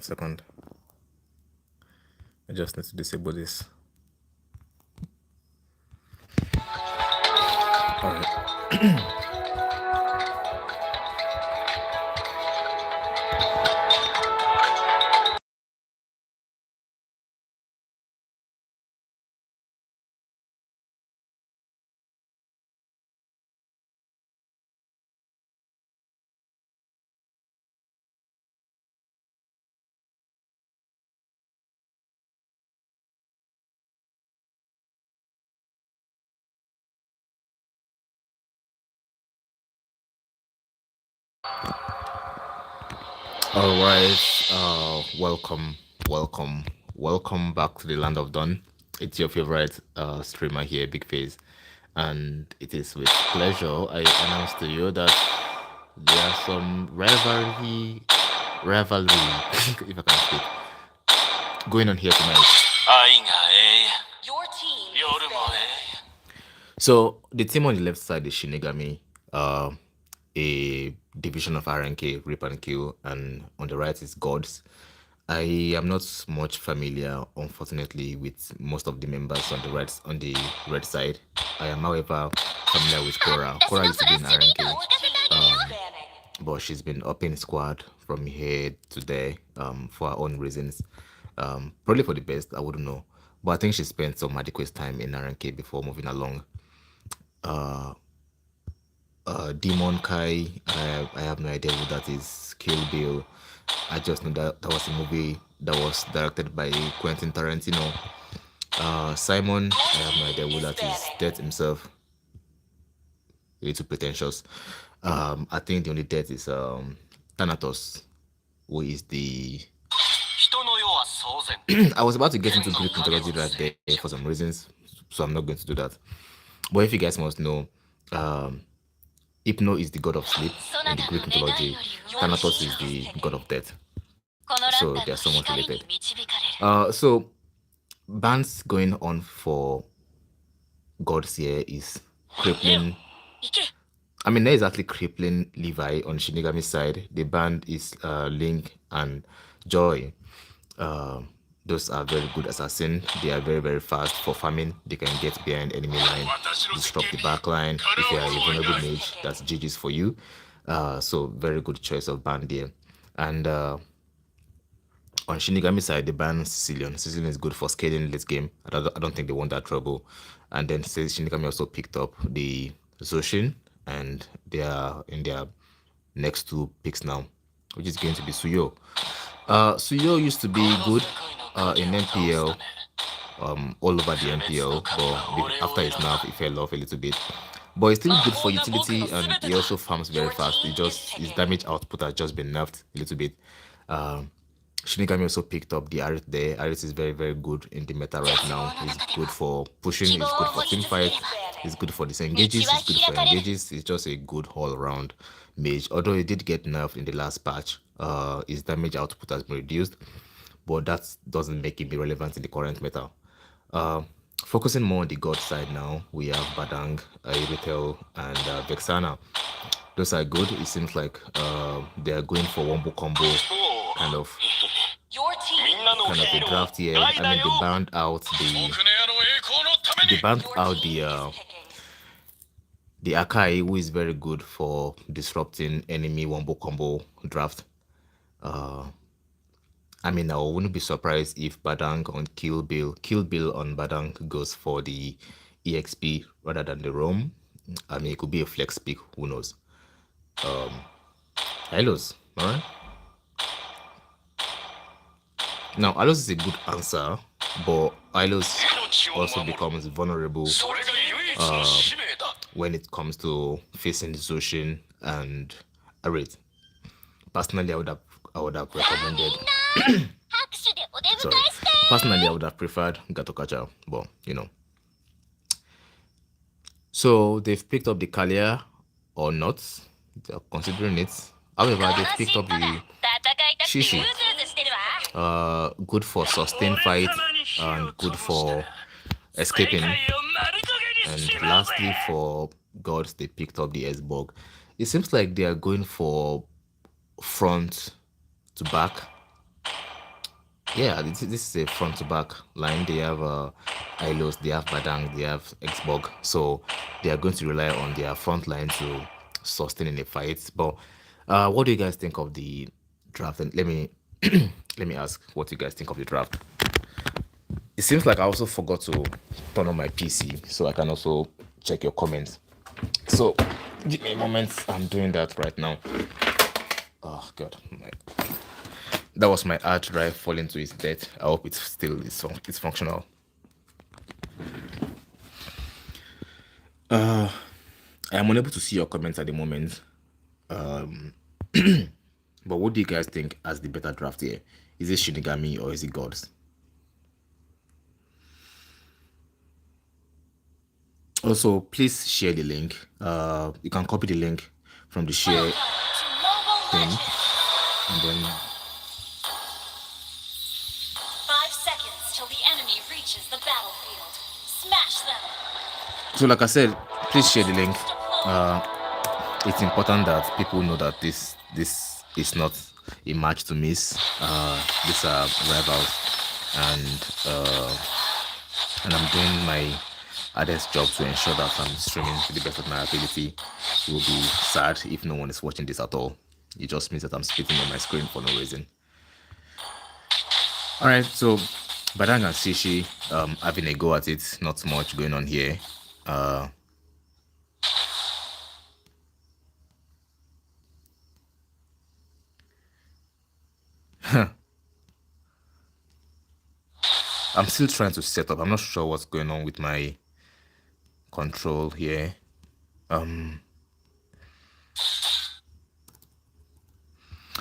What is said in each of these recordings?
second. I just need to disable this. Alright. Alright, welcome back to the land of Dawn. It's your favorite streamer here, Big Face, and it is with pleasure I announce to you that there are some rivalry, if I can speak, going on here tonight. Your team is failing. So the team on the left side is Shinigami, a division of RNK, Rip and Kill, and on the right is Gods. I am not much familiar, unfortunately, with most of the members on the red side. I am, however, familiar with Cora. Cora used to be in RNK, but she's been up in squad from here to there for her own reasons. Probably for the best, I wouldn't know. But I think she spent some adequate time in RNK before moving along. Demon Kai, I have no idea who that is. Kill Bill, I just know that that was a movie that was directed by Quentin Tarantino. Simon, I have no idea who that is. Death himself, a little pretentious. I think the only death is Thanatos, who is the. I was about to get into Greek mythology right there for some reasons, so I'm not going to do that. But if you guys must know, um, Hypno is the god of sleep in the Greek mythology. Thanatos is the god of death. So they are somewhat related. So bands going on for gods here is crippling. I mean, not exactly crippling Levi on Shinigami's side. The band is Link and Joy. Those are very good assassins. They are very, very fast for farming. They can get behind enemy line, disrupt the back line. If you are a vulnerable mage, that's GG's for you. So very good choice of band there. And on Shinigami side, they ban Sicilian. Sicilian is good for scaling late game. I don't think they want that trouble. And then Shinigami also picked up the Zoshin, and they are in their next two picks now, which is going to be Suyo. Suyo used to be good in MPL, all over the MPL, but after his nerf, he fell off a little bit. But he's still good for utility, and he also farms very fast. His damage output has just been nerfed a little bit. Shinigami also picked up the Arit there. Arit is very, very good in the meta right now. He's good for pushing, he's good for team fight, he's good for disengages, he's good for engages. He's just a good all-around mage. Although he did get nerfed in the last patch, his damage output has been reduced, but that doesn't make him irrelevant in the current meta. Focusing more on the god side now, we have Badang, Iritel, and Vexana. Those are good. It seems like they are going for wombo combo kind of a draft here. I mean, they banned out the Akai, who is very good for disrupting enemy wombo combo draft. I mean, I wouldn't be surprised if Badang on Kill Bill on Badang goes for the EXP rather than the ROM. I mean, it could be a flex pick, who knows. Hylos, alright? Now, Hylos is a good answer, but Hylos also becomes vulnerable when it comes to facing the Zoshin and Arit. Personally, I would have recommended. Sorry. Personally, I would have preferred Gatokacha, but you know. So they've picked up the Kalia or not. They're considering it. However, they've picked up the Shishi. Good for sustained fight and good for escaping. And lastly, for gods, they picked up the S-Bug. It seems like they are going for front to back. Yeah, this is a front to back line. They have Ilos, they have Badang, they have Xbog. So they are going to rely on their front line to sustain in a fight. But what do you guys think of the draft? And let me let me ask what you guys think of the draft. It seems like I also forgot to turn on my PC so I can also check your comments. So give me a moment. I'm doing that right now. Oh god, that was my hard drive falling to its death. I hope it's still it's functional. I am unable to see your comments at the moment. But what do you guys think as the better draft here? Is it Shinigami or is it Gods? Also, please share the link. You can copy the link from the share thing, and then 5 seconds till the enemy reaches the battlefield. Smash them. so like I said, please share the link. It's important that people know that this is not a match to miss. These are rivals, and and I'm doing my hardest job to ensure that I'm streaming to the best of my ability. It will be sad if no one is watching this at all. It just means that I'm spitting on my screen for no reason. All right, so Badang and Sishi having a go at it. Not much going on here. I'm still trying to set up. I'm not sure what's going on with my control here. All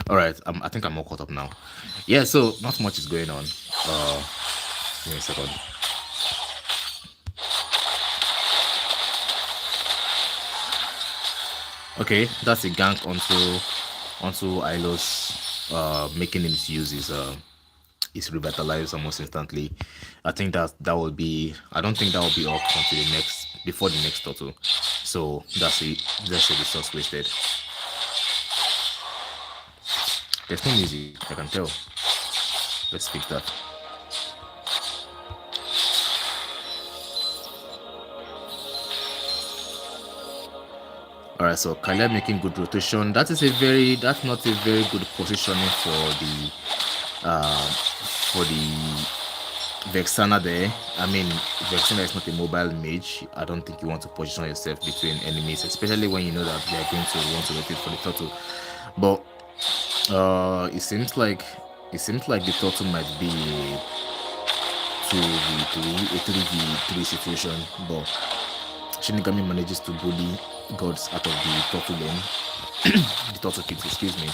right, I think I'm all caught up now. Yeah, so not much is going on. Give me a second. Okay, that's a gank onto Ilos, making him use his revitalize almost instantly. I think that will be. I don't think that will be up until the next before the next turtle. So that's a resource wasted. There's no music. I can tell. Let's fix that. All right, so Kalia making good rotation. That's not a very good positioning for the Vexana there. I mean, Vexana is not a mobile mage. I don't think you want to position yourself between enemies, especially when you know that they are going to want to rotate for the turtle. But it seems like the turtle might be a 2v3, a 3v3 situation, but Shinigami manages to bully gods out of the turtle lane. The turtle kids, excuse me.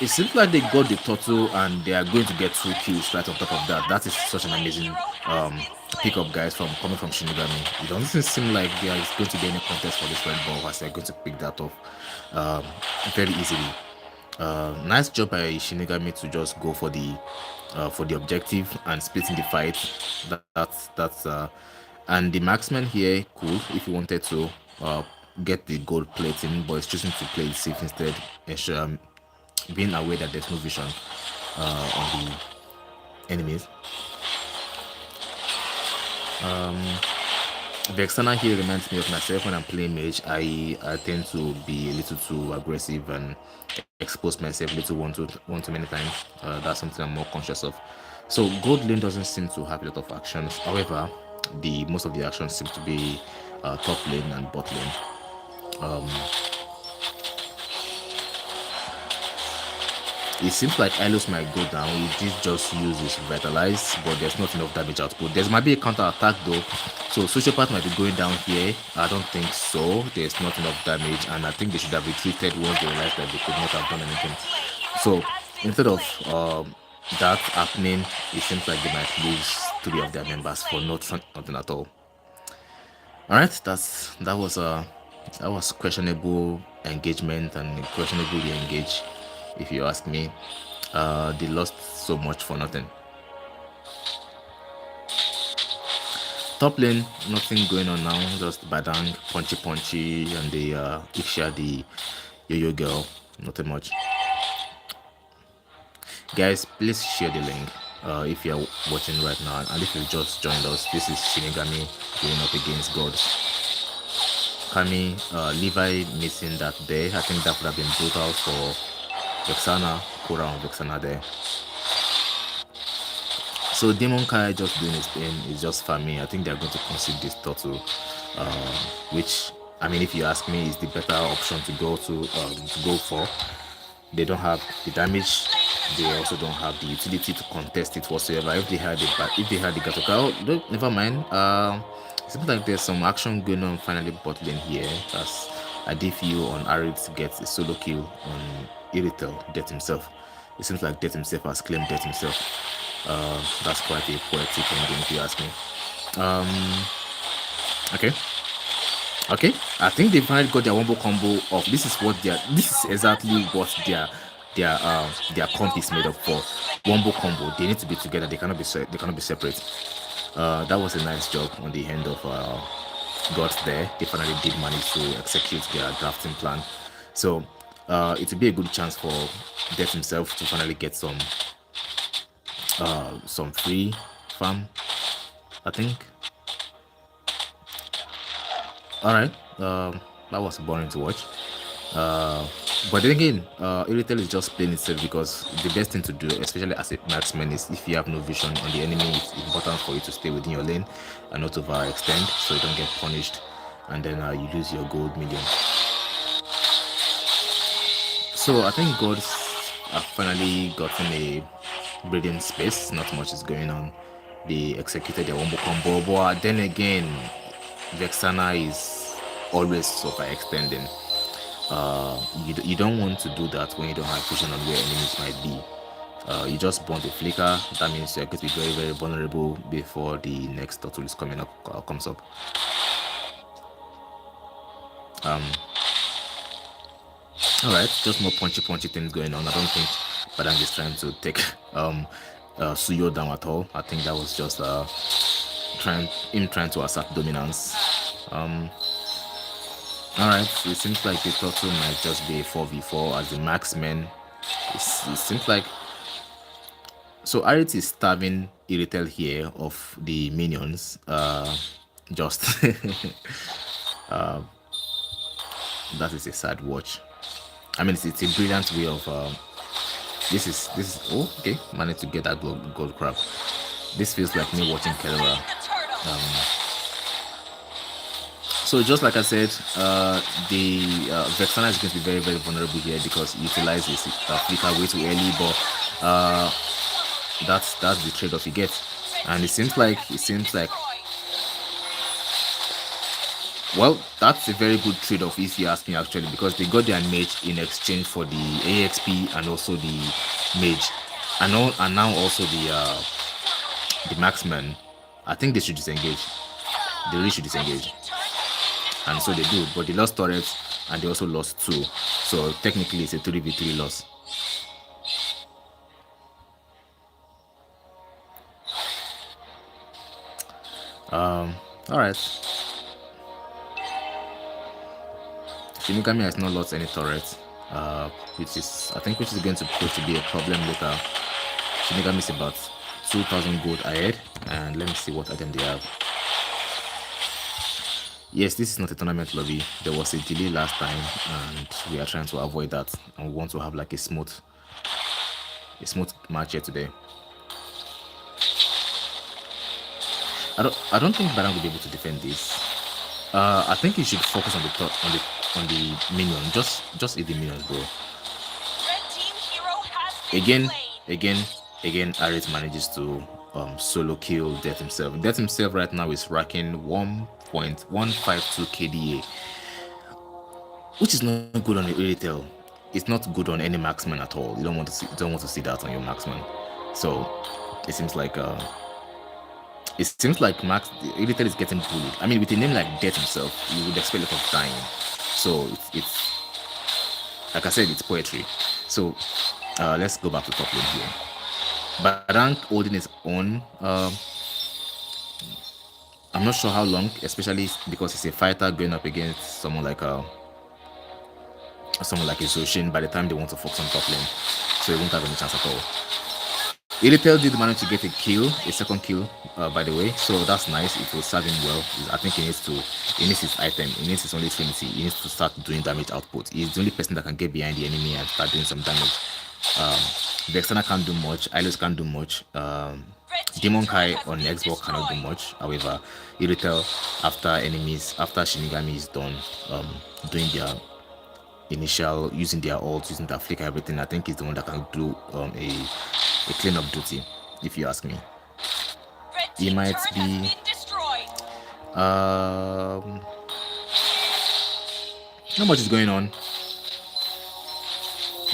It seems like they got the turtle and they are going to get 2 kills right on top of that. That is such an amazing pickup, guys, from coming from Shinigami. It doesn't seem like there is going to be any contest for this red ball as they're going to pick that up very easily. Nice job by Shinigami to just go for the objective and splitting the fight. That's and the marksman here cool if you wanted to get the gold plating, but it's choosing to play it safe instead, being aware that there's no vision on the enemies. The external here reminds me of myself when I'm playing mage. I tend to be a little too aggressive and expose myself a little one too many times. That's something I'm more conscious of. So gold lane doesn't seem to have a lot of actions. However, the most of the actions seem to be top lane and bot lane. It seems like Ilos might go down. He did just use his Revitalize, but there's not enough damage output. There might be a counter attack though. So Sociopath might be going down here. I don't think so. There's not enough damage, and I think they should have retreated once they realized that they could not have done anything. So instead of that happening, it seems like they might lose 3 of their members for nothing at all. Alright, that was questionable engagement and questionable re-engage, if you ask me. They lost so much for nothing. Top lane, nothing going on now, just Badang, punchy, and the Iksha, the Yo girl, nothing much. Guys, please share the link if you're watching right now, and if you just joined us, this is Shinigami going up against God. Kami, Levi missing that day. I think that would have been brutal for Vexana, Kura and Vexana there. So Demon Kai just doing his thing is just for me. I think they're going to concede this turtle, which, I mean, if you ask me, is the better option to go for. They don't have the damage. They also don't have the utility to contest it whatsoever. If they had the Gatoka, oh, never mind. It seems like there's some action going on finally bot lane here. As Adifu on Arid gets a solo kill on Iritel, Death himself. It seems like Death himself has claimed Death himself. That's quite a poetic ending if you ask me. Okay. Okay, I think they finally got their wombo combo off. This is exactly what their comp is made up for. Wombo combo. They need to be together. They cannot be separate. That was a nice job on the end of Gods there. They finally did manage to execute their drafting plan. So it will be a good chance for Death himself to finally get some free farm, I think. Alright, that was boring to watch. But then again, Iritel is just playing itself, because the best thing to do, especially as a marksman, is if you have no vision on the enemy, it's important for you to stay within your lane and not overextend, so you don't get punished and then you lose your gold million. So I think gods have finally gotten a breathing space. Not much is going on. They executed their wombo combo, but then again, Vexana is always overextending. You don't want to do that when you don't have vision on where enemies might be. You just burn the flicker. That means you're going to be very, very vulnerable before the next turtle is comes up. Alright, just more punchy things going on. I don't think Badang is trying to take Suyo down at all. I think that was just trying to assert dominance. Alright, it seems like the turtle might just be a 4v4 as the marksman. It seems like, so Arit is starving Iritel here of the minions. Just that is a sad watch. I mean, it's a brilliant way of this is oh, okay, managed to get that gold crab. This feels like me watching Kelra. So just like I said, the Vexana is going to be very, very vulnerable here because he utilizes flicker way too early, but that's the trade-off he gets. And it seems like well, that's a very good trade-off if you ask me, actually, because they got their mage in exchange for the AXP and also the mage, and now also the marksman. I think they should disengage. They really should disengage. And so they do, but they lost turrets and they also lost 2. So technically it's a 3v3 loss. Alright. Shinigami has not lost any turrets, which is going to prove to be a problem later. Shinigami is about 2,000 gold ahead, and let me see what item they have. Yes, this is not a tournament lobby. There was a delay last time, and we are trying to avoid that. And we want to have like a smooth match here today. I don't think Baran will be able to defend this. I think he should focus on the minion. Just eat the minions, bro. Again, Arit manages to solo kill Death himself. Death himself right now is racking 1.152 KDA, which is not good on the Iritel. It's not good on any marksman at all. You don't want to see that on your marksman. So it seems like Iritel is getting bullied. I mean, with a name like Death himself, you would expect a lot of dying. So it's like I said, it's poetry. So let's go back to top lane here. Barang holding his own. I'm not sure how long, especially because he's a fighter going up against someone like someone like a Zoshin, by the time they want to focus on top lane, so he won't have any chance at all. Ilitel did manage to get a kill, a second kill, by the way, so that's nice. It will serve him well. I think he needs his item, he needs his only trinity, he needs to start doing damage output. He's the only person that can get behind the enemy and start doing some damage. Vexana can't do much, Ilos can't do much, Demon Kai on Xbox cannot do much. However, Ilitel, after Shinigami is done doing their initial, using their ult, using their flicker, everything, I think he's the one that can do a cleanup duty, if you ask me. He might be not much is going on.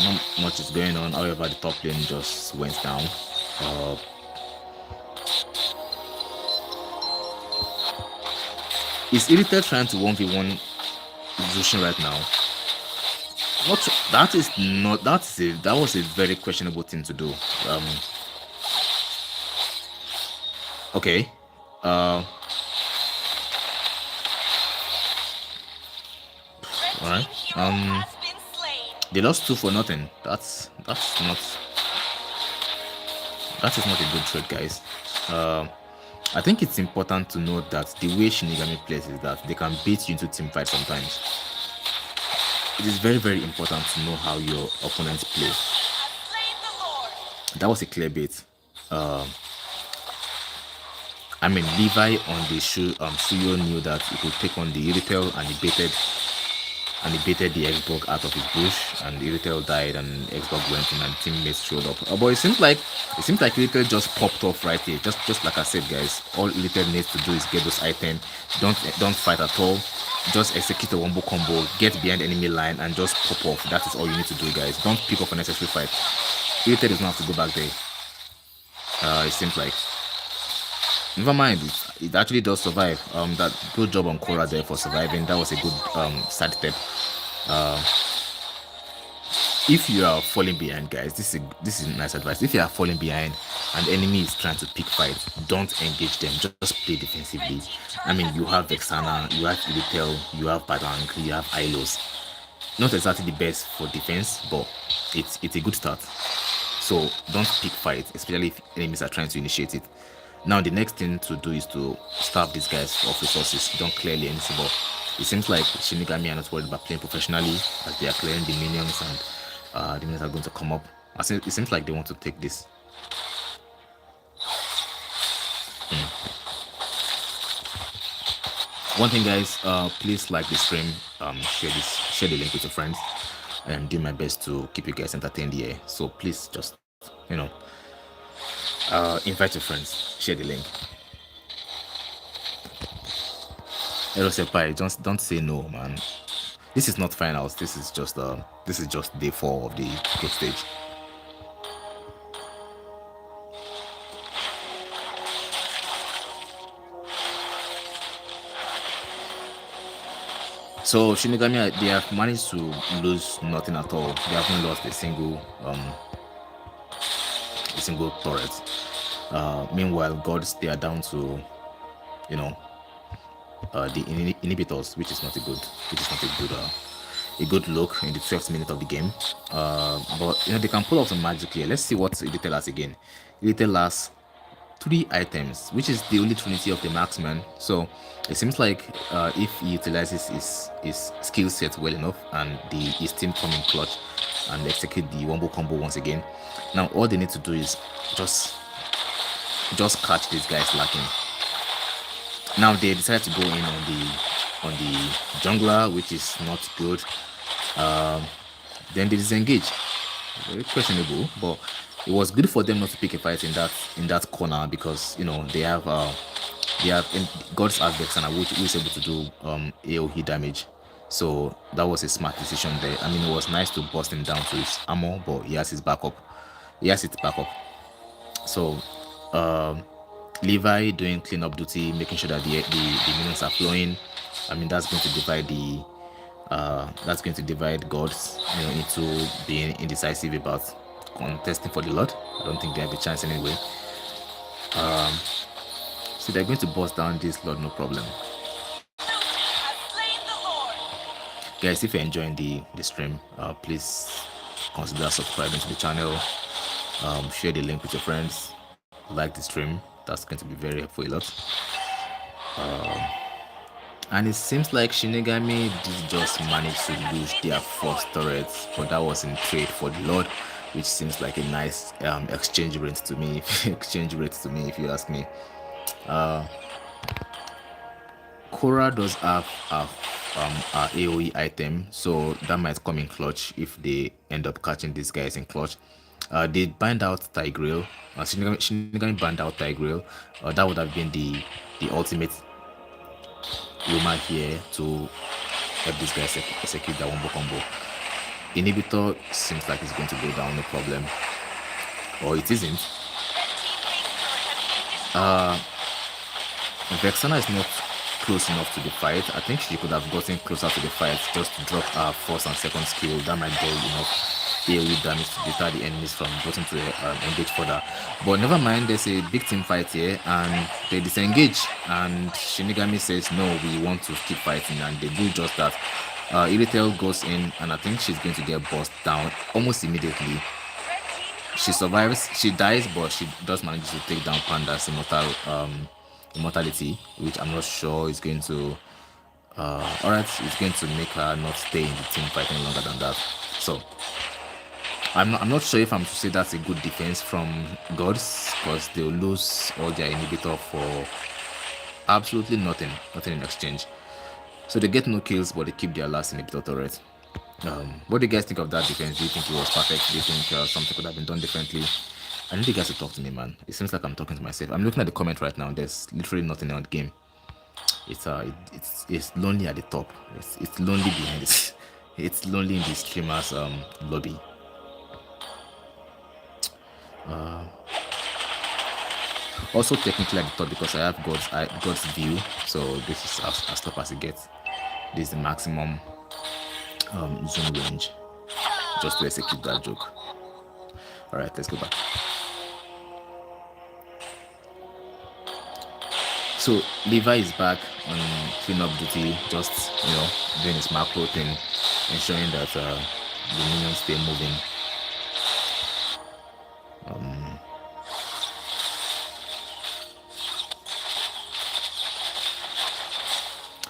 Not much is going on. However, the top lane just went down. Is Irritated trying to 1v1 Zushin right now? Not that was a very questionable thing to do. Okay. Alright. They lost 2 for nothing. That is not a good trade, guys. I think it's important to note that the way Shinigami plays is that they can beat you into team fight sometimes. It is very, very important to know how your opponents play. That was a clear bait. I mean, Levi on the Suyo knew that he could take on the Iritel, and he baited the Xbox out of his bush, and Iritel died, and Xbox went in, and teammates showed up. But it seems like Iritel just popped off right here. Just like I said, guys, all Iritel needs to do is get those items. Don't fight at all. Just execute a wombo combo, get behind the enemy line, and just pop off. That is all you need to do, guys. Don't pick up unnecessary fight. Iritel does not have to go back there. It seems like. Never mind, it actually does survive. That good job on Korra there for surviving. That was a good side step. If you are falling behind, guys, this is nice advice. If you are falling behind and the enemy is trying to pick fight, don't engage them. Just play defensively. I mean, you have Vexana, you have Ilitel, you have Badang, you have Ilos. Not exactly the best for defense, but it's a good start. So don't pick fight, especially if enemies are trying to initiate it. Now the next thing to do is to starve these guys of resources. Don't clear lanes, but it seems like Shinigami are not worried about playing professionally, as they are clearing the minions, and the minions are going to come up. It seems like they want to take this. One thing, guys, please like the stream, share the link with your friends, and do my best to keep you guys entertained here. So please just, invite your friends, share the link. Hello Senpai, don't say no, man. This is not finals. This is just day 4 of the group stage. So Shinigami, they have managed to lose nothing at all. They haven't lost a single turret. Meanwhile, gods, they are down to, the inhibitors, which is not a good look in the 12th minute of the game. But they can pull off some magic here. Let's see what Ilitel has again. Ilitel has 3 items, which is the only trinity of the marksman. So it seems like if he utilizes his skill set well enough, and his team come in clutch and execute the wombo combo once again. Now all they need to do is just catch these guys lacking. Now they decided to go in on the jungler, which is not good. Then they disengage. Very questionable, but it was good for them not to pick a fight in that corner, because they have God's Aspects, and which is able to do AoE damage. So that was a smart decision there. I mean, it was nice to bust him down to his armor, but he has his backup. So Levi doing cleanup duty, making sure that the minions are flowing. I mean, that's going to divide gods, into being indecisive about contesting for the Lord. I don't think they have a chance anyway. So they're going to bust down this Lord, no problem. Guys, if you're enjoying the stream, please consider subscribing to the channel. Share the link with your friends. Like the stream. That's going to be very helpful a lot. And it seems like Shinigami did just manage to lose their first turret, but that was in trade for the Lord, which seems like a nice exchange rate to me. Exchange rate to me, if you ask me. Korra does have a AoE item, so that might come in clutch if they end up catching these guys in clutch. They bind out Tigreal. Shinigami banned out Tigreal. That would have been the ultimate Luma here to help these guys execute that wombo combo. Inhibitor seems like it's going to go down, no problem. Or it isn't. Vexana is not close enough to the fight. I think she could have gotten closer to the fight just to drop her first and second skill. That might do enough AoE damage to deter the enemies from getting to engage further. But never mind, there's a big team fight here and they disengage. And Shinigami says, no, we want to keep fighting. And they do just that. Irithel goes in and I think she's going to get bossed down almost immediately. She survives, she dies, but she does manage to take down Panda's immortality, which I'm not sure is going to alright, it's going to make her not stay in the team fighting longer than that. So I'm not sure if I'm to say that's a good defense from gods, because they'll lose all their inhibitor for absolutely nothing in exchange. So they get no kills, but they keep their last inhibitor turret. What do you guys think of that defense? Do you think it was perfect? Do you think something could have been done differently? I need you guys to talk to me, man. It seems like I'm talking to myself. I'm looking at the comment right now. There's literally nothing on the game. It's lonely at the top. It's lonely behind this. It's lonely in the streamers lobby. Also technically at the top because I have God's view. So this is as top as it gets. This is the maximum zoom range. Just to execute that joke. Alright, let's go back. So Levi is back on cleanup duty, just doing his macro thing, ensuring that the minions stay moving.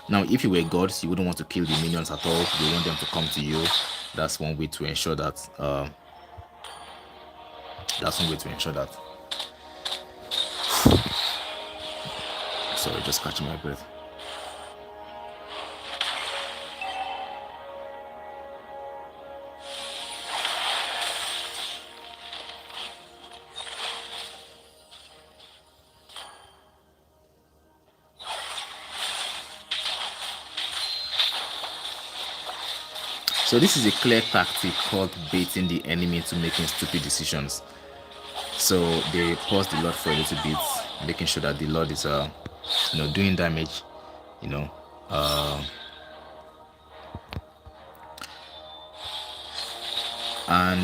Now, if you were gods, you wouldn't want to kill the minions at all. You want them to come to you. That's one way to ensure that. Sorry, just catching my breath. So this is a clear tactic called baiting the enemy into making stupid decisions. So they pause the Lord for a little bit, making sure that the Lord is doing damage, and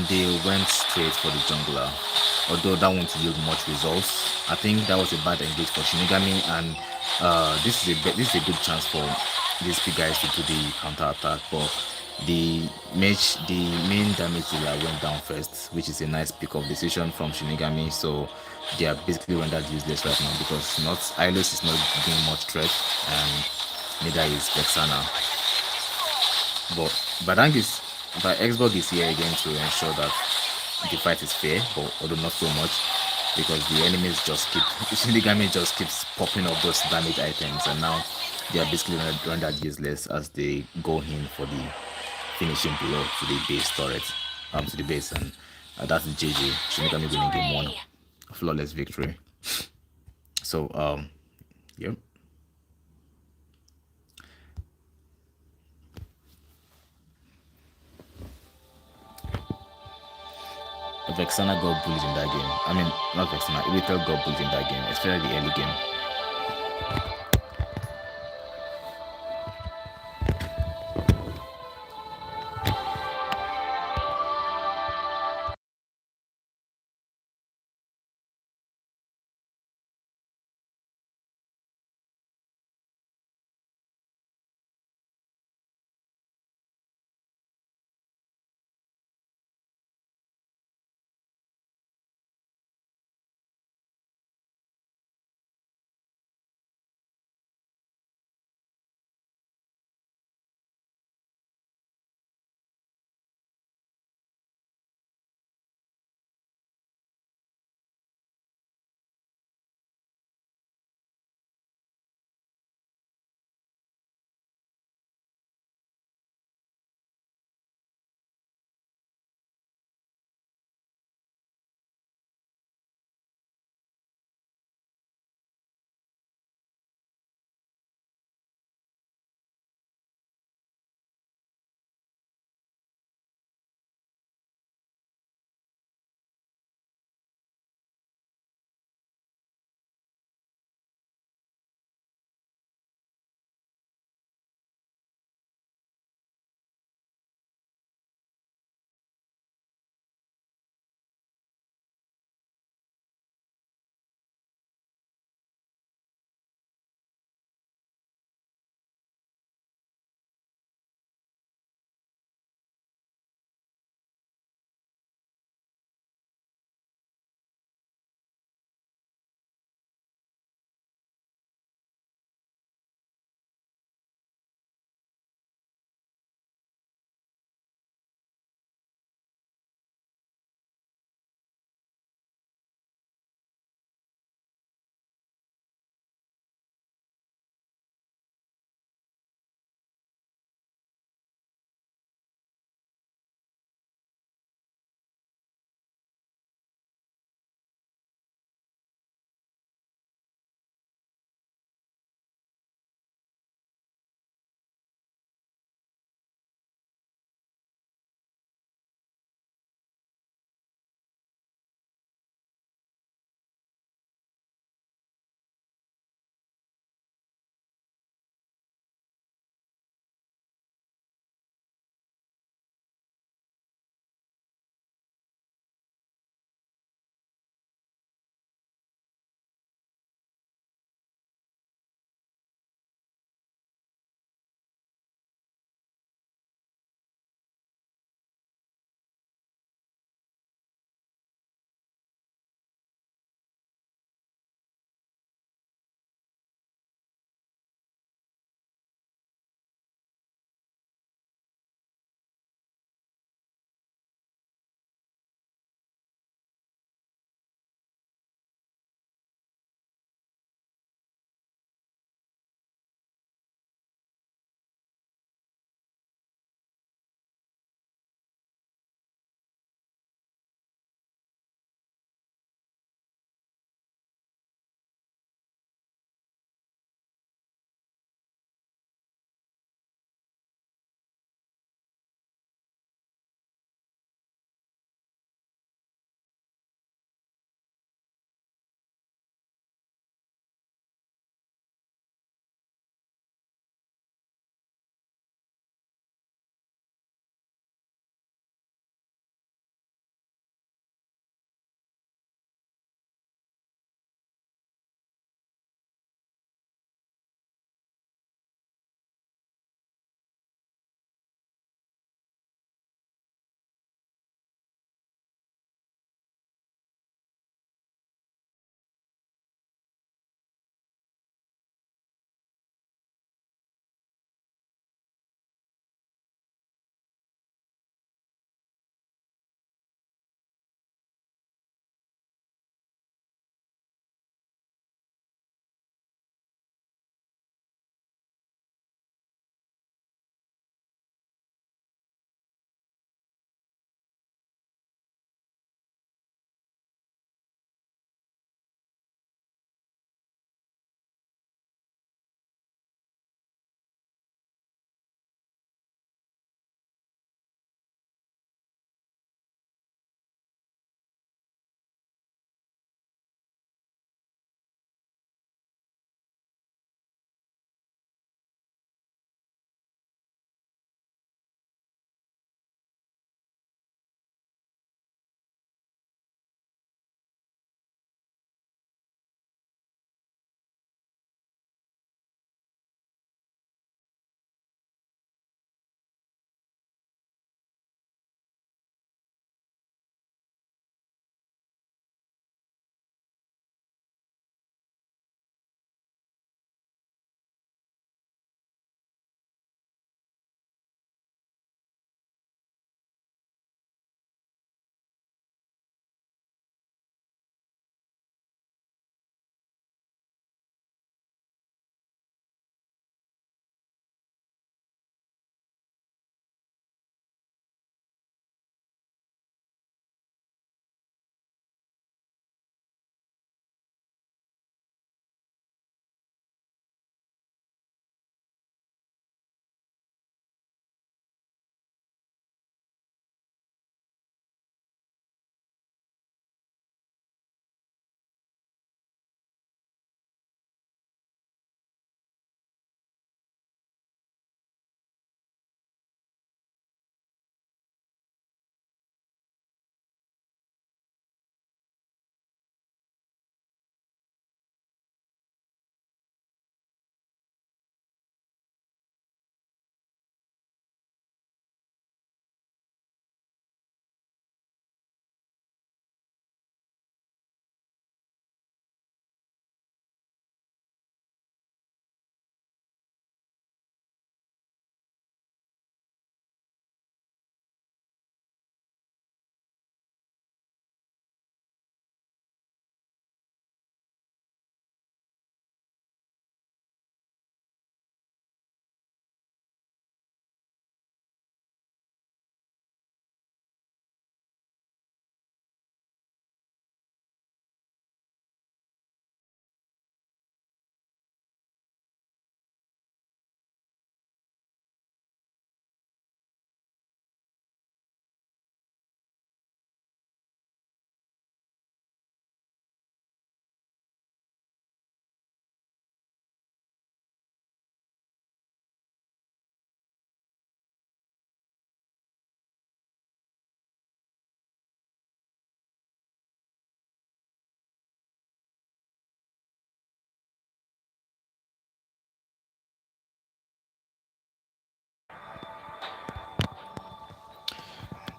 they went straight for the jungler. Although that won't yield much results, I think that was a bad engage for Shinigami, and this is a good chance for these big guys to do the counter attack. But the main damage dealer went down first, which is a nice pick up decision from Shinigami. So they are basically rendered useless right now because not Ilos is not doing much threat, and neither is Vexana. But Xbox is here again to ensure that the fight is fair, but although not so much, because the enemies Shinigami just keeps popping up those damage items, and now they are basically rendered useless as they go in for the finishing blow to the base turret, to the base, and that's GG. Shinigami winning game 1, flawless victory. So yep. Vexana got bullied in that game. I mean, not Vexana, Irithel got bullied in that game, especially the early game.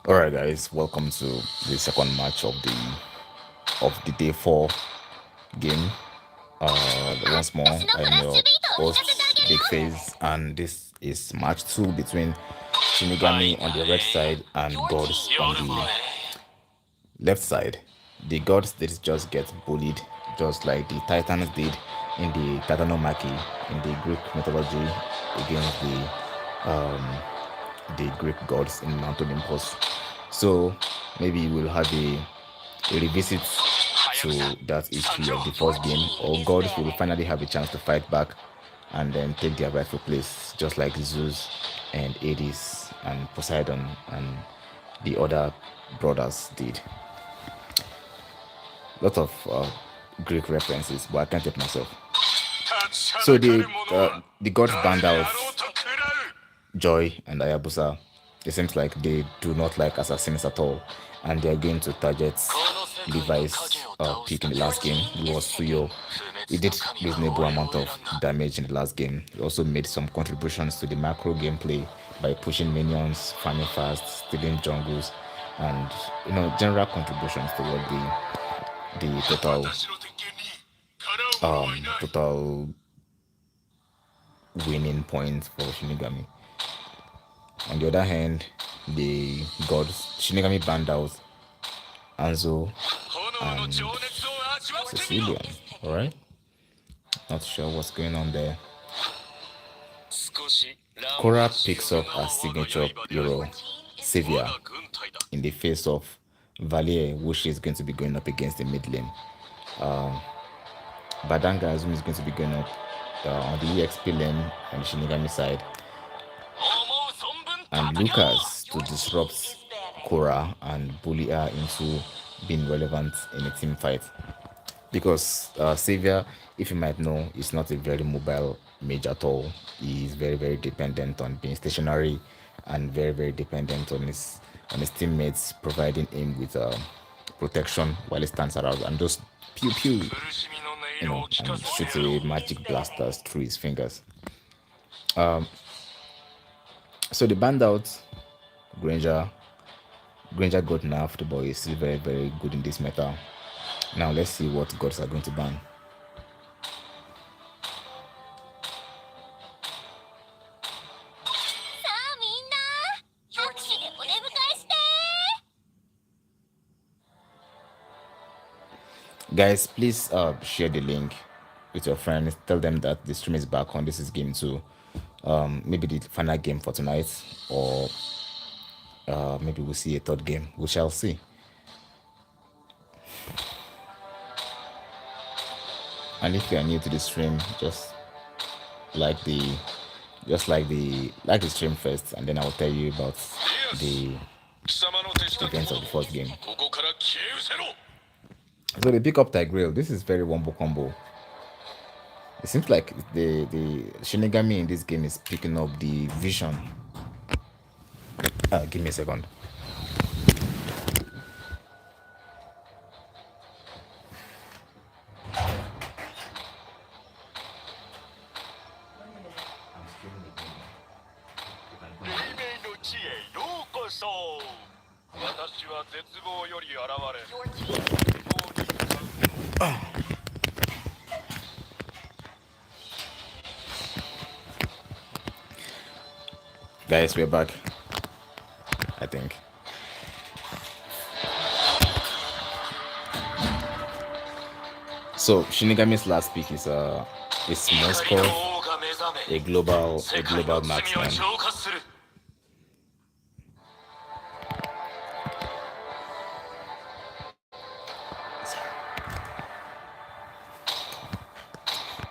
All right, guys, welcome to the second match of the day four game. Once more, I am your host, Big Face, and this is match two between Shinigami on the red side and Gods on the left side. The Gods did just get bullied, just like the Titans did in the Titanomachy in the Greek mythology against the Greek gods in Mount Olympus. So maybe we'll have a revisit to that history of the first game, or gods will finally have a chance to fight back and then take their rightful place, just like Zeus and Hades and Poseidon and the other brothers did. Lot of Greek references, but I can't help myself. So the gods banned out Joy and Ayabusa. It seems like they do not like assassins at all, and they are going to target Levi's pick in the last game. It was Suyo. He did reasonable amount of damage in the last game. He also made some contributions to the macro gameplay by pushing minions, farming fast, stealing jungles, and general contributions toward the total winning points for Shinigami. On the other hand, the gods Shinigami banned out Anzo and Sicilian. Alright? Not sure what's going on there. Korra picks up a signature hero, Sylvia, in the face of Valier, which is going to be going up against the mid lane. Badanga Azumi is going to be going up on the EXP lane on the Shinigami side. And Lucas to disrupt Korra and bully her into being relevant in a team fight. Because Xavier, if you might know, is not a very mobile mage at all. He is very, very dependent on being stationary and very, very dependent on his teammates providing him with protection while he stands around and just pew pew, and shoots away magic blasters through his fingers. So the banned out Granger. Granger got nerfed, but he's still very, very good in this meta. Now let's see what gods are going to ban. Guys, please share the link with your friends. Tell them that the stream is back on. This is game 2. Maybe the final game for tonight, or maybe we'll see a third game. We shall see. And if you are new to the stream, like the like the stream first, and then I will tell you about the events of the first game. So they pick up Tigreal. This is very wombo combo. It seems like the Shinigami in this game is picking up the vision. Give me a second. Guys, we're back. I think. So Shinigami's last pick is Moskov, a global marksman.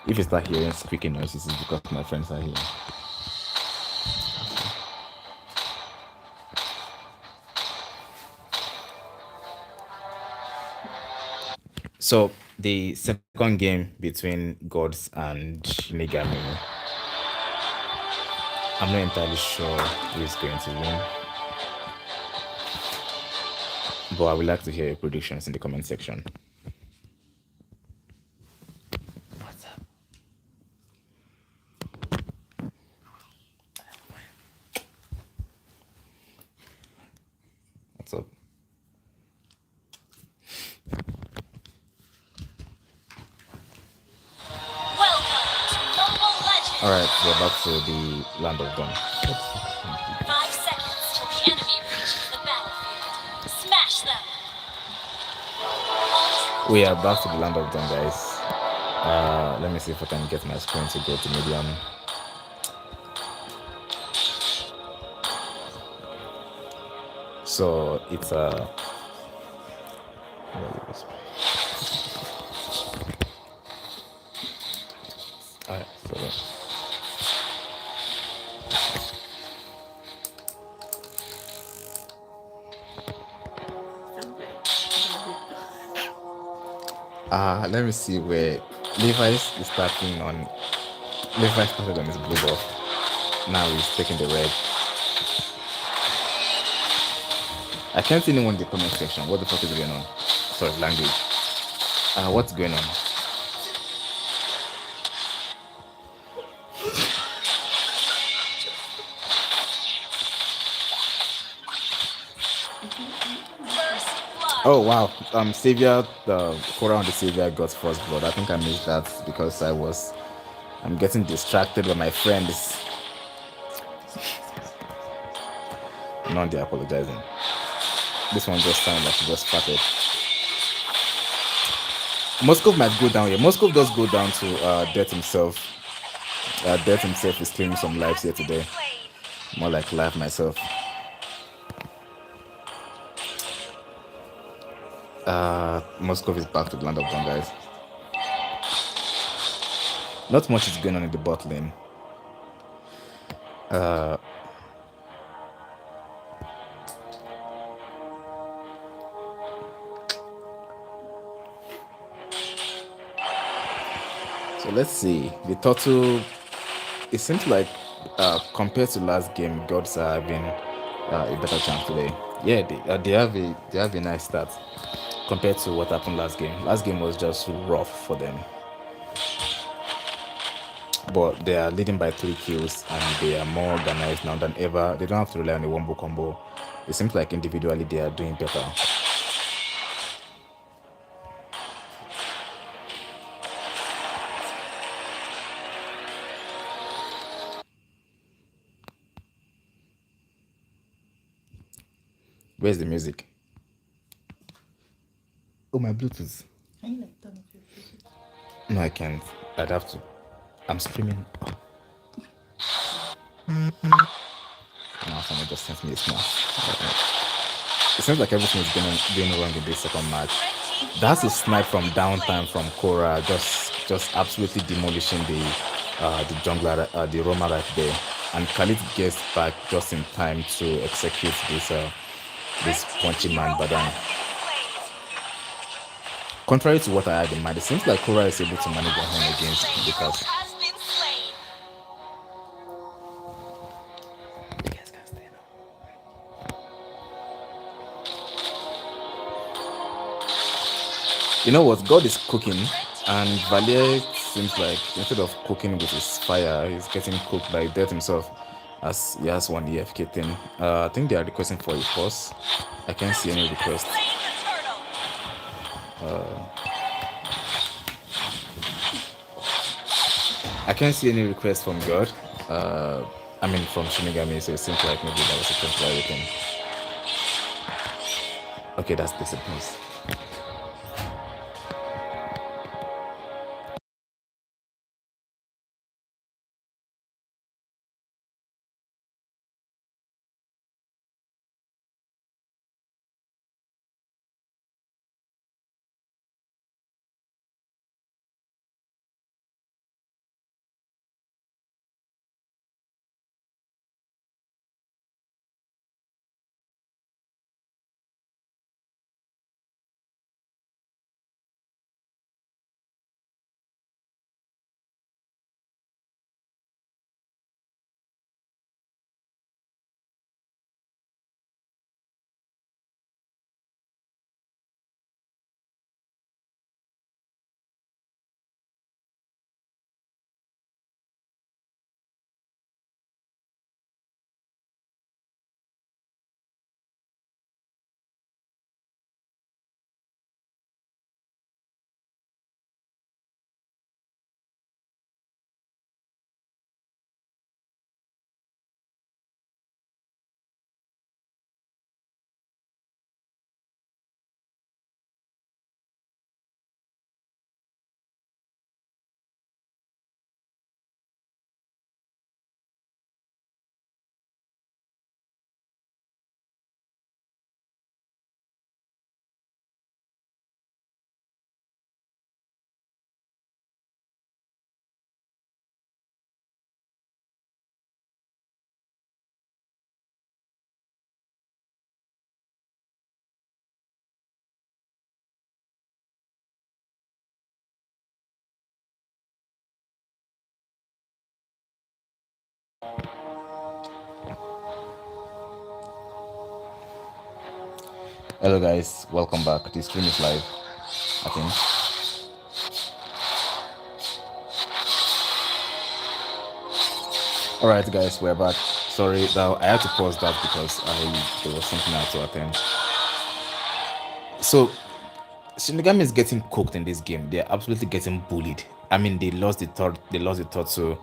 If you start hearing squeaking noises, it's because my friends are here. So the second game between gods and Shinigami, I'm not entirely sure who is going to win, but I would like to hear your predictions in the comment section. What's up? All right, we're back to the land of dawn. 5 seconds till the enemy reaches the battlefield. Smash them! We are back to the land of dawn, guys. Let me see if I can get my screen to go to medium. So it's alright, so let me see where Levi's is starting on. Levi started on his blue buff. Now he's taking the red. I can't see anyone in the comment section. What the fuck is going on? Sorry, language. What's going on? Oh wow. Savior, the Korra on the Savior got first blood. I think I missed that because I'm getting distracted by my friends. Not they apologizing. This one just sounded like he just farted. Moscow might go down here. Moscow does go down to Death himself. Death himself is claiming some lives here today. More like life myself. Moscow is back to the land of dawn, guys. Not much is going on in the bot lane. So let's see. The turtle. It seems like compared to last game, gods are having a better chance today. Yeah, they have a nice start compared to what happened last game. Last game was just rough for them. But they are leading by 3 kills and they are more organized now than ever. They don't have to rely on a wombo combo. It seems like individually they are doing better. Where's the music? Oh, my Bluetooth. Can you like turn off your Bluetooth? No, I can't. I'd have to. I'm streaming. Now someone just sent me a smile. It seems like everything is going wrong in this second match. That's a snipe from downtime from Korra, just absolutely demolishing the jungler, the Roma right there. And Khalid gets back just in time to execute this punchy man Badan. Contrary to what I had in mind, it seems like Korra is able to manage at home against because you know what, God is cooking, and Valier seems like instead of cooking with his fire, he's getting cooked by death himself. As he has one EFK thing. I think they are requesting for a pause. I can't see any request. I can't see any request from God. I mean from Shinigami, so it seems like maybe that was a temporary thing. Okay, that's discipline. Hello guys, welcome back. The stream is live, I think. Alright guys, we're back. Sorry, now I had to pause that because there was something I had to attend. So Shinigami is getting cooked in this game. They're absolutely getting bullied. I mean, they lost the third. So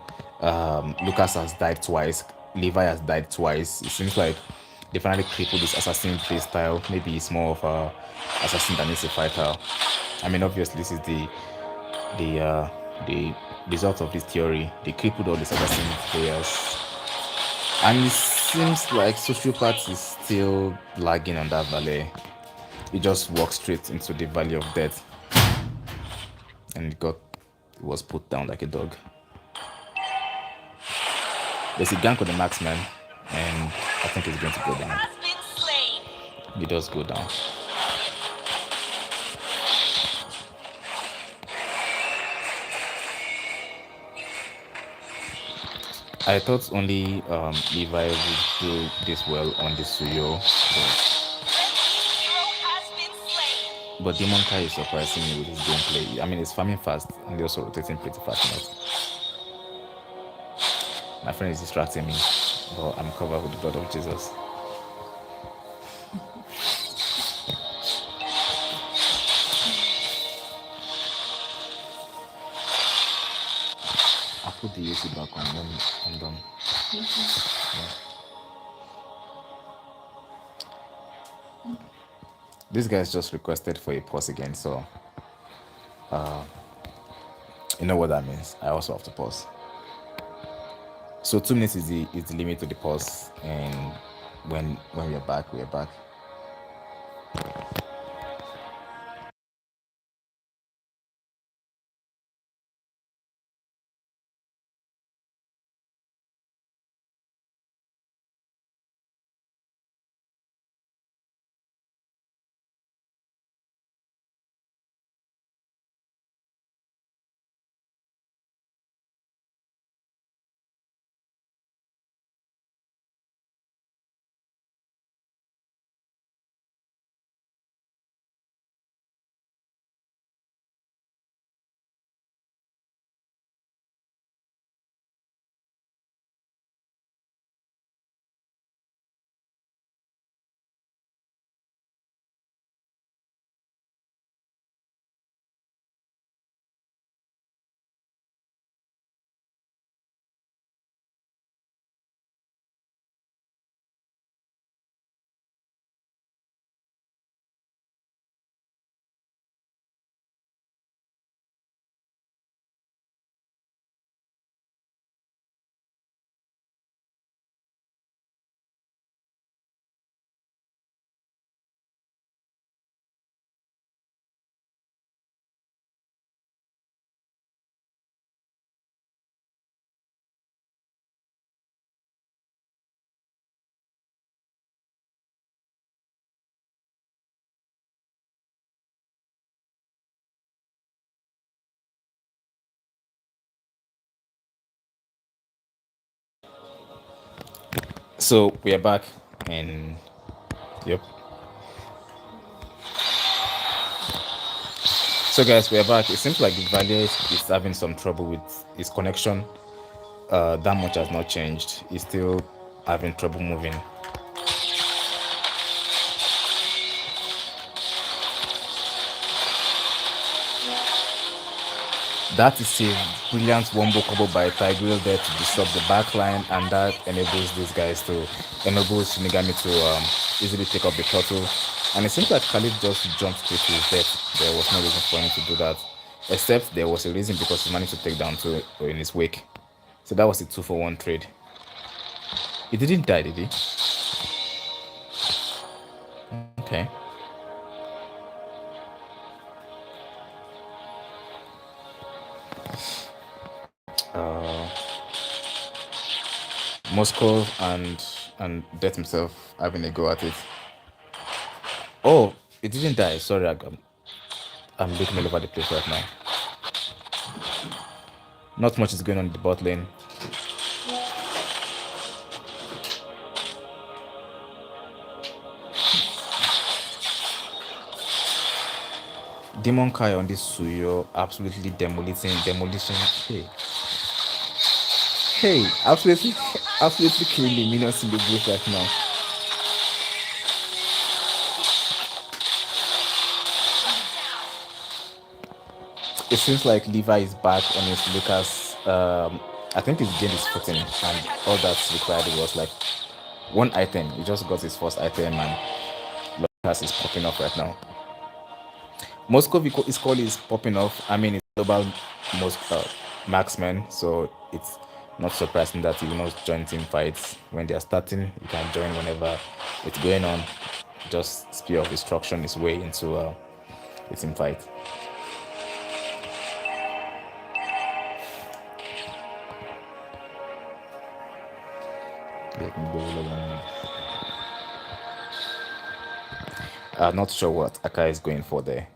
Lucas has died twice. Levi has died twice. It seems like they finally crippled this assassin play style. Maybe it's more of a assassin than it's a fighter. I mean, obviously this is the result of this theory. They crippled all these assassin players, and it seems like sociopath is still lagging on that valley. He just walked straight into the valley of death, and it was put down like a dog. There's a gank on the marksman, and I think it's going to go down. He does go down. I thought only Levi would do this well on the Suyo, but Demon Kai is surprising me with his gameplay. I mean, it's farming fast and also rotating pretty fast enough. My friend is distracting me, but I'm covered with the blood of Jesus. I'll put the AC back on when I'm done. Yeah. This guy's just requested for a pause again, so you know what that means. I also have to pause. So 2 minutes is the limit to the pause, and when we're back, we're back. So we are back, and yep. So guys, we are back. It seems like the Valier is having some trouble with his connection. That much has not changed. He's still having trouble moving. That is a brilliant wombo combo by Tigreal there to disrupt the backline, and that enables Shinigami to easily take up the turtle. And it seems like Khalid just jumped straight to his death. There was no reason for him to do that, except there was a reason because he managed to take down two in his wake. So that was a 2-for-1 trade. He didn't die, did he? Okay. Moscow and Death himself having a go at it. Oh, it didn't die. Sorry, I'm looking all over the place right now. Not much is going on in the bot lane. Demon Kai on this Suyo, absolutely demolition. Hey, absolutely killing the minions in the group right now. It seems like Levi is back on his Lucas. I think his game is footing, and all that's required was like one item. He just got his first item, and Lucas is popping off right now. Moscow is called is popping off. I mean, it's global most marksman, so it's not surprising that he will not join team fights when they are starting. You can join whenever it's going on. Just spear of destruction his way into a team fight. I'm not sure what Aka is going for there.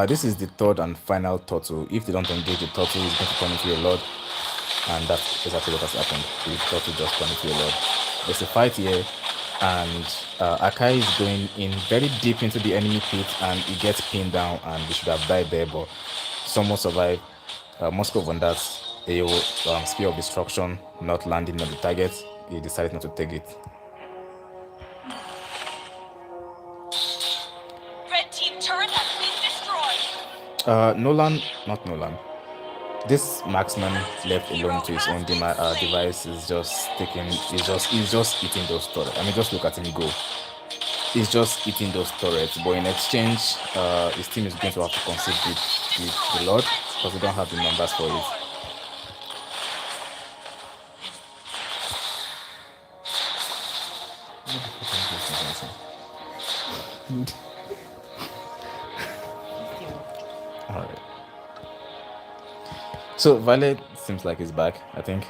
This is the third and final turtle. If they don't engage the turtle, it's going to turn into a lord. And that's exactly what has happened. The turtle just turned into a lord. There's a fight here, and Akai is going in very deep into the enemy pit, and he gets pinned down, and he should have died there, but someone survived. Moscow on that a spear of destruction not landing on the target. He decided not to take it. Red team turret has been destroyed. Not Nolan. This marksman left alone to his own device is just taking. He's just eating those turrets. I mean, just look at him go. He's just eating those turrets, but in exchange, his team is going to have to concede the Lord because we don't have the numbers for it. Alright. So Violet seems like he's back, I think.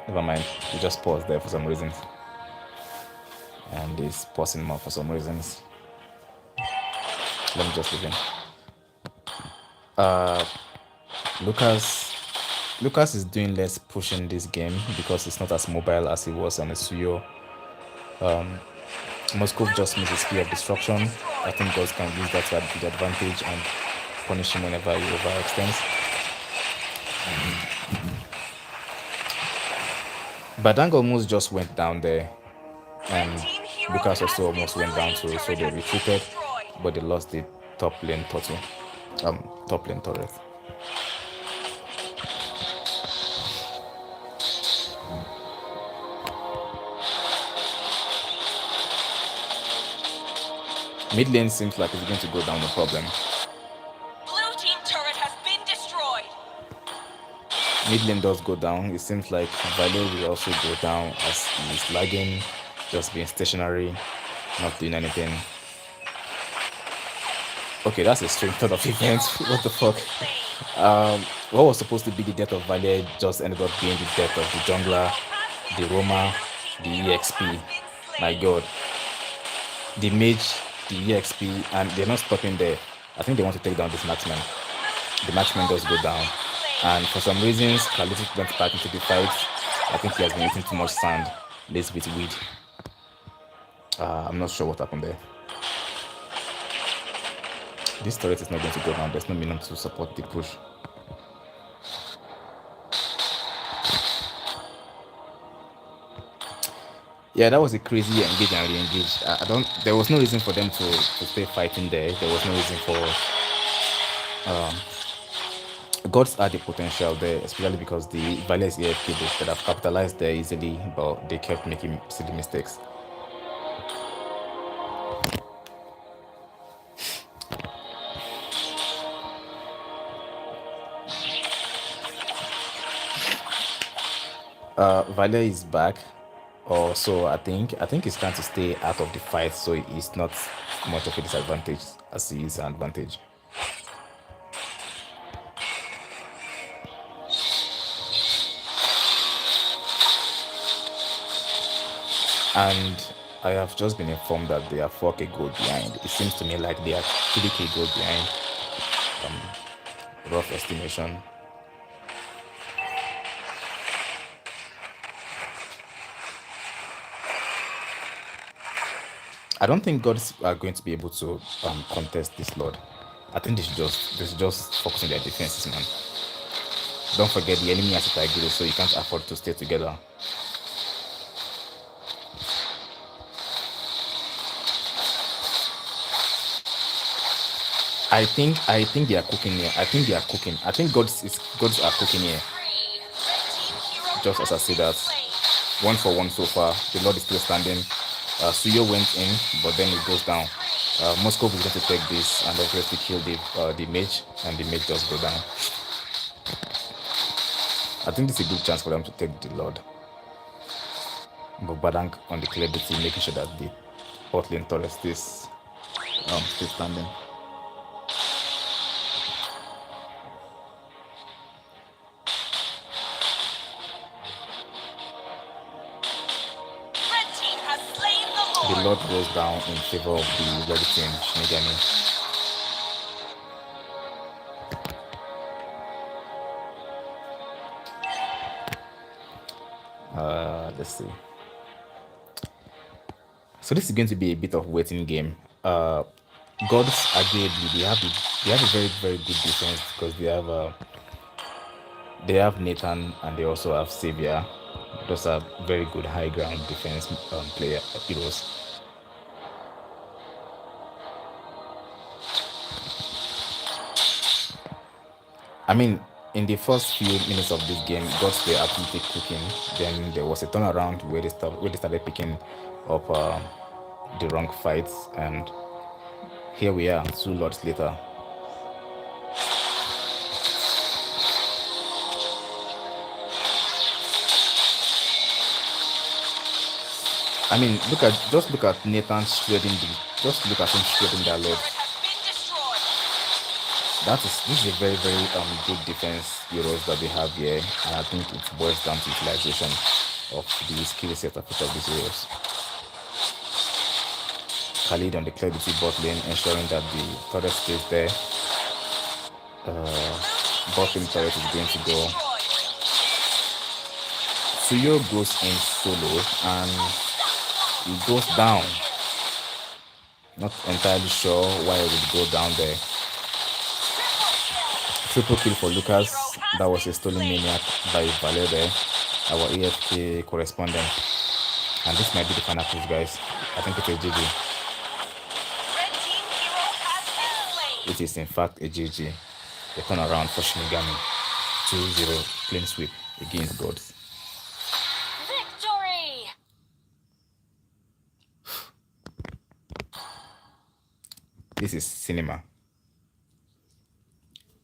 Never mind. He just paused there for some reasons. And he's pausing more for some reasons. Let me just leave him. Lucas is doing less pushing this game because it's not as mobile as he was on the Suyo. Moscow just missed a spear of destruction. I think God can use that to the advantage and punish him whenever he overextends. Badang almost just went down there, and Lucas also almost went down too, so they retreated, but they lost the top lane turtle. Top lane turret. Mid lane seems like it's going to go down, no problem. Blue team turret has been destroyed. Mid lane does go down. It seems like Vale will also go down as he's lagging, just being stationary, not doing anything. Okay, that's a strange thought of events. What the fuck? What was supposed to be the death of Vale just ended up being the death of the jungler, the Roma, the EXP. My god. The mage, the EXP, and they're not stopping there. I think they want to take down this marksman. The marksman does go down. And for some reasons, Kalitic went back into the fight. I think he has been eating too much sand, laced with weed. I'm not sure what happened there. This turret is not going to go down. There's no minion to support the push. Yeah, that was a crazy engage and re-engage. There was no reason for them to stay fighting there. There was no reason for Gods had the potential there, especially because the Valiant AFK they could have capitalized there easily, but they kept making silly mistakes. Valia is back, or so I think. I think he's trying to stay out of the fight, so it's not much of a disadvantage as he is an advantage. And I have just been informed that they are 4k gold behind. It seems to me like they are 3k gold behind. Rough estimation. I don't think gods are going to be able to contest this Lord. I think they should just focus on their defenses, man. Don't forget the enemy has a Taiguru, so you can't afford to stay together. I think they are cooking here. I think they are cooking. I think gods are cooking here. Just as I say that, 1-for-1 so far. The Lord is still standing. Suyo went in, but then it goes down. Moscow is going to take this and obviously kill the mage, and the mage just go down. I think this is a good chance for them to take the Lord. But Badank on the clear duty, making sure that the bot lane turret stays still standing. Red team has slain the The Lord. Lord goes down in favor of the red team, Shinigami. Let's see. So this is going to be a bit of waiting game. Gods arguably they have a very very good defense because they have Nathan and they also have Savior. Those are very good high ground defense player heroes. I mean, in the first few minutes of this game, Gods were absolutely cooking. Then there was a turnaround where they started picking up the wrong fights, and here we are, 2 lords later. I mean, just look at Nathan shredding just look at him shredding that lord. Turret has been destroyed. This is a very very good defense heroes that they have here, and I think it boils down to utilization of the skill set of each of these heroes. Khalid on the clear duty bot lane, ensuring that the turret stays there. Bot lane turret is going to go. Suyo goes in solo and he goes down. Not entirely sure why it would go down there. Triple kill for Lucas. That was a stolen maniac by Valer there, our AFK correspondent. And this might be the final push, guys. I think it's a GG. Red team hero has been slain. It is in fact a GG. The turnaround for Shinigami. 2-0 clean sweep against gods. Victory! This is cinema.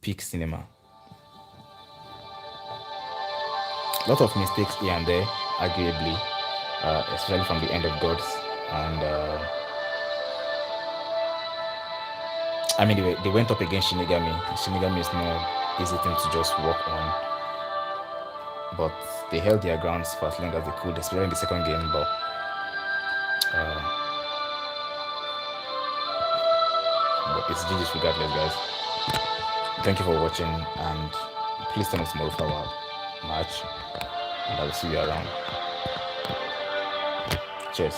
Peak cinema. Lot of mistakes here and there, arguably, especially from the end of gods. And I mean, they went up against Shinigami. Shinigami is no easy thing to just walk on, but they held their grounds for as long as they could, especially in the second game. But it's GG's regardless, guys. Thank you for watching, and please turn on tomorrow for our match, and I will see you around. Cheers.